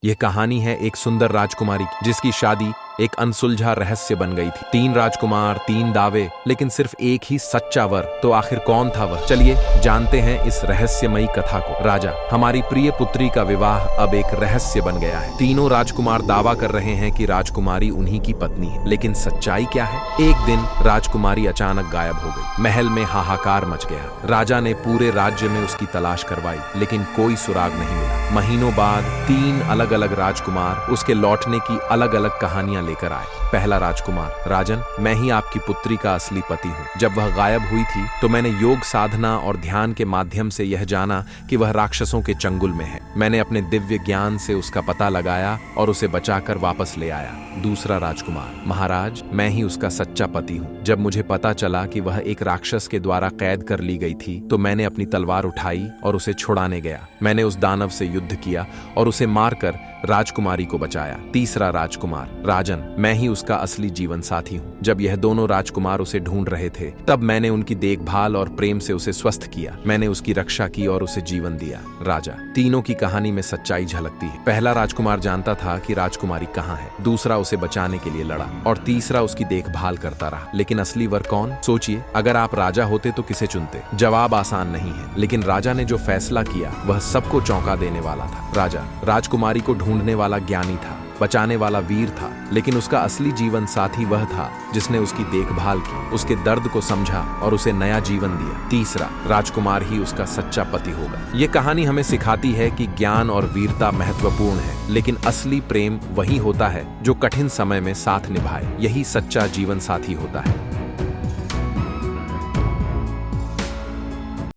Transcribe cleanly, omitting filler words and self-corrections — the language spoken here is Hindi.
यह कहानी है एक सुंदर राजकुमारी की, जिसकी शादी एक अनसुलझा रहस्य बन गई थी। 3 राजकुमार, 3 दावे, लेकिन सिर्फ एक ही सच्चा वर। तो आखिर कौन था वह? चलिए जानते हैं इस रहस्यमयी कथा को। राजा, हमारी प्रिय पुत्री का विवाह अब एक रहस्य बन गया है। तीनों राजकुमार दावा कर रहे हैं कि राजकुमारी उन्हीं की पत्नी है, लेकिन सच्चाई क्या है? एक दिन राजकुमारी अचानक गायब हो गई। महल में हाहाकार मच गया। राजा ने पूरे राज्य में उसकी तलाश करवाई, लेकिन कोई सुराग नहीं मिला। महीनों बाद 3 अलग अलग राजकुमार उसके लौटने की अलग अलग कहानियां लेकर आए। पहला राजकुमार, राजन, मैं ही आपकी पुत्री का असली पति हूँ। जब वह गायब हुई थी तो मैंने योग साधना और ध्यान के माध्यम से यह जाना कि वह राक्षसों के चंगुल में है। मैंने अपने दिव्य ज्ञान से उसका पता लगाया और उसे बचाकर वापस ले आया। दूसरा राजकुमार, महाराज, मैं ही उसका सच्चा पति हूँ। जब मुझे पता चला कि वह एक राक्षस के द्वारा कैद कर ली गई थी तो मैंने अपनी तलवार उठाई और उसे छुड़ाने गया। मैंने उस दानव से युद्ध किया और उसे मारकर राजकुमारी को बचाया। तीसरा राजकुमार, राजन, मैं ही उसका असली जीवन साथी हूँ। जब यह दोनों राजकुमार उसे ढूंढ रहे थे तब मैंने उनकी देखभाल और प्रेम से उसे स्वस्थ किया। मैंने उसकी रक्षा की और उसे जीवन दिया। राजा, तीनों की कहानी में सच्चाई झलकती है। पहला राजकुमार जानता था कि राजकुमारी कहाँ है, दूसरा उसे बचाने के लिए लड़ा और तीसरा उसकी देखभाल करता रहा। लेकिन असली वर कौन? सोचिए, अगर आप राजा होते तो किसे चुनते? जवाब आसान नहीं है, लेकिन राजा ने जो फैसला किया वह सबको चौंका देने वाला था। राजा राजकुमारी को ढूंढने वाला ज्ञानी था, बचाने वाला वीर था, लेकिन उसका असली जीवन साथी वह था जिसने उसकी देखभाल की, उसके दर्द को समझा और उसे नया जीवन दिया। तीसरा राजकुमार ही उसका सच्चा पति होगा। ये कहानी हमें सिखाती है कि ज्ञान और वीरता महत्वपूर्ण है, लेकिन असली प्रेम वही होता है जो कठिन समय में साथ निभाए। यही सच्चा जीवन साथी होता है।